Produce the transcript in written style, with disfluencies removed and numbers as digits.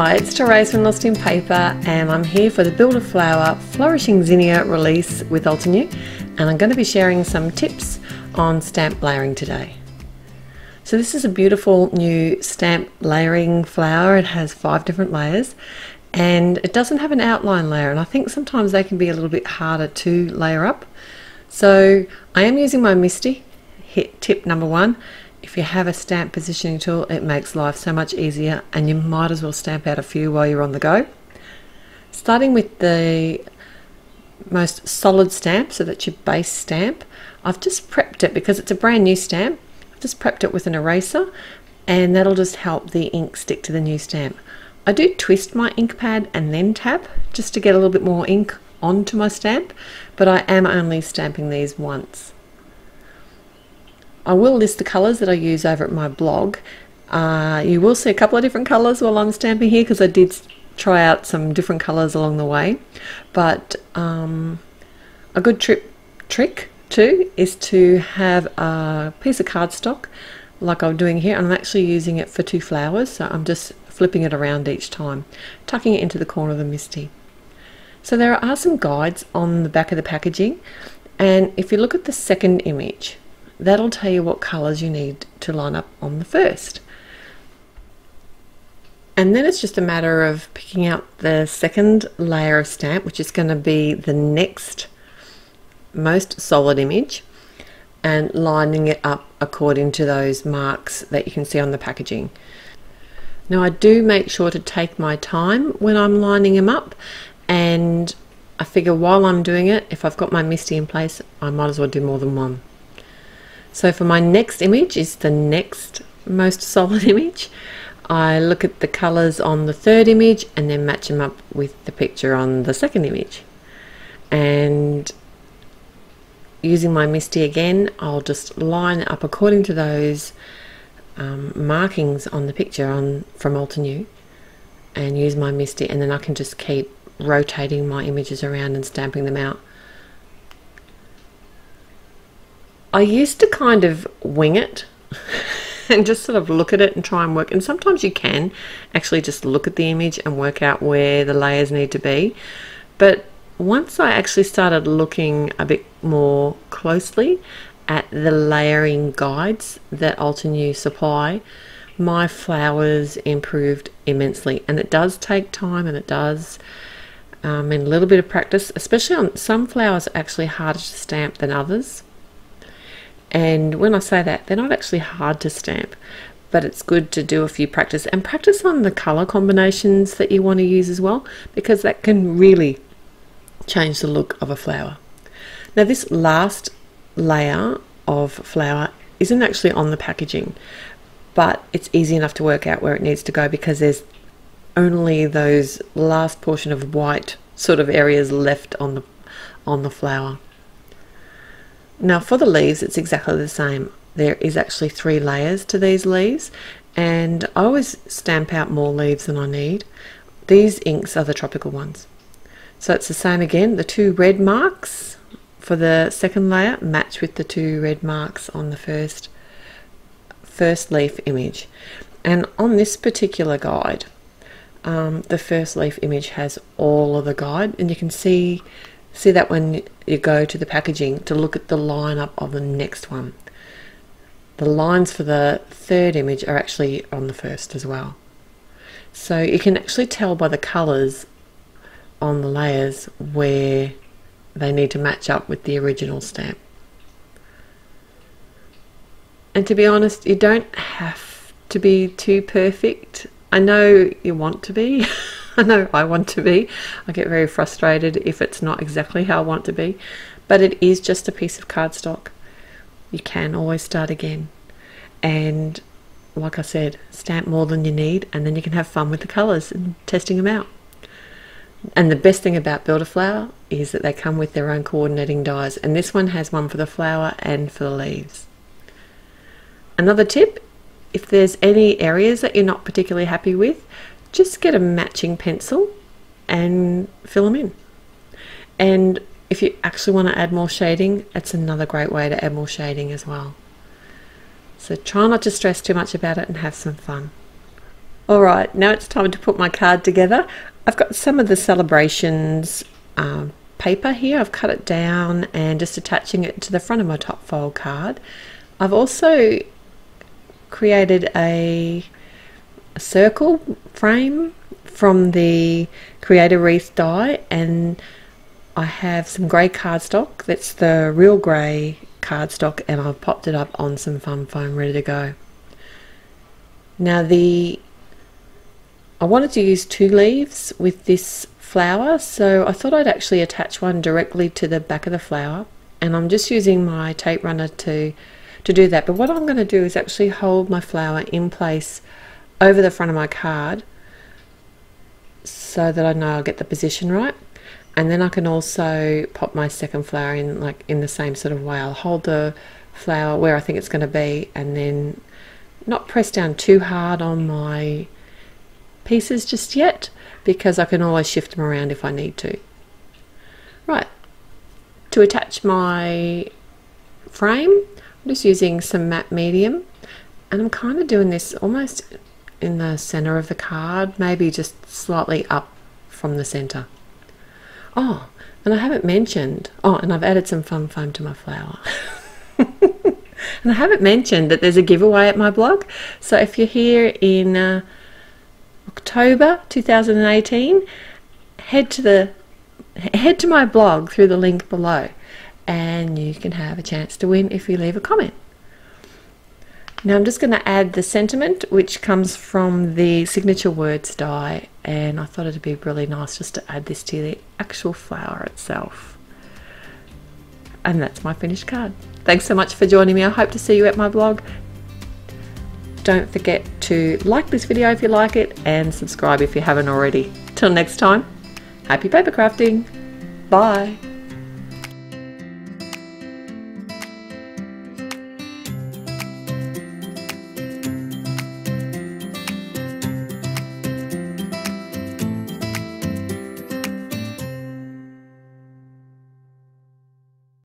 Hi, it's Therese from Lostinpaper, and I'm here for the Build a Flower Flourishing Zinnia release with Altenew, and I'm going to be sharing some tips on stamp layering today. So this is a beautiful new stamp layering flower. It has 5 different layers and it doesn't have an outline layer, and I think sometimes they can be a little bit harder to layer up. So I am using my MISTI. Tip number 1. If you have a stamp positioning tool, it makes life so much easier, and you might as well stamp out a few while you're on the go. Starting with the most solid stamp, so that's your base stamp, I've just prepped it because it's a brand new stamp. I've just prepped it with an eraser, and that'll just help the ink stick to the new stamp. I do twist my ink pad and then tap just to get a little bit more ink onto my stamp, but I am only stamping these once. I will list the colours that I use over at my blog. You will see a couple of different colours while I'm stamping here because I did try out some different colours along the way. But a good trick too is to have a piece of cardstock like I'm doing here, and I'm actually using it for 2 flowers, so I'm just flipping it around each time, tucking it into the corner of the MISTI. So there are some guides on the back of the packaging, and if you look at the second image, that'll tell you what colours you need to line up on the first. And then it's just a matter of picking out the second layer of stamp, which is going to be the next most solid image, and lining it up according to those marks that you can see on the packaging. Now I do make sure to take my time when I'm lining them up, and I figure while I'm doing it, if I've got my MISTI in place, I might as well do more than one. So for my next image is the next most solid image. I look at the colours on the third image and then match them up with the picture on the second image. And using my MISTI again, I'll just line it up according to those markings on the picture from Altenew, and use my MISTI, and then I can just keep rotating my images around and stamping them out. I used to kind of wing it and just sort of look at it and try and work, and sometimes you can actually just look at the image and work out where the layers need to be. But once I actually started looking a bit more closely at the layering guides that Altenew supply, my flowers improved immensely. And it does take time, and it does and a little bit of practice, especially on some flowers are actually harder to stamp than others. And when I say that, they're not actually hard to stamp, but it's good to do a few practice on the color combinations that you want to use as well, because that can really change the look of a flower. Now this last layer of flower isn't actually on the packaging, but it's easy enough to work out where it needs to go because there's only those last portion of white sort of areas left on the flower. Now for the leaves, it's exactly the same. There is actually 3 layers to these leaves, and I always stamp out more leaves than I need. These inks are the tropical ones. So it's the same again. The 2 red marks for the second layer match with the 2 red marks on the first leaf image. And on this particular guide, the first leaf image has all of the guide, and you can see that when you go to the packaging to look at the lineup of the next one. The lines for the third image are actually on the first as well. So you can actually tell by the colours on the layers where they need to match up with the original stamp. And to be honest, you don't have to be too perfect. I know you want to be. I know I want to be. I get very frustrated if it's not exactly how I want to be, but it is just a piece of cardstock. You can always start again, and like I said, stamp more than you need, and then you can have fun with the colours and testing them out. And the best thing about Build a Flower is that they come with their own coordinating dies, and this one has one for the flower and for the leaves. Another tip, if there's any areas that you're not particularly happy with, just get a matching pencil and fill them in. And if you actually want to add more shading, it's another great way to add more shading as well. So try not to stress too much about it and have some fun. Alright, now it's time to put my card together. I've got some of the celebrations paper here. I've cut it down and just attaching it to the front of my top fold card. I've also created a circle frame from the Creator Wreath die, and I have some grey cardstock. That's the real grey cardstock, and I've popped it up on some fun foam ready to go. Now I wanted to use 2 leaves with this flower, so I thought I'd actually attach one directly to the back of the flower, and I'm just using my tape runner to do that. But what I'm going to do is actually hold my flower in place over the front of my card so that I know I'll get the position right, and then I can also pop my second flower in like in the same sort of way. I'll hold the flower where I think it's going to be and then not press down too hard on my pieces just yet, because I can always shift them around if I need to. Right, to attach my frame, I'm just using some matte medium, and I'm kind of doing this almost in the center of the card, maybe just slightly up from the center. Oh, and I haven't mentioned, and I've added some fun foam to my flower. And I haven't mentioned that there's a giveaway at my blog. So if you're here in October 2018, head to my blog through the link below, and you can have a chance to win if you leave a comment. Now I'm just going to add the sentiment, which comes from the signature words die, and I thought it'd be really nice just to add this to the actual flower itself. And that's my finished card. Thanks so much for joining me. I hope to see you at my blog. Don't forget to like this video if you like it, and subscribe if you haven't already. Till next time, happy paper crafting. Bye.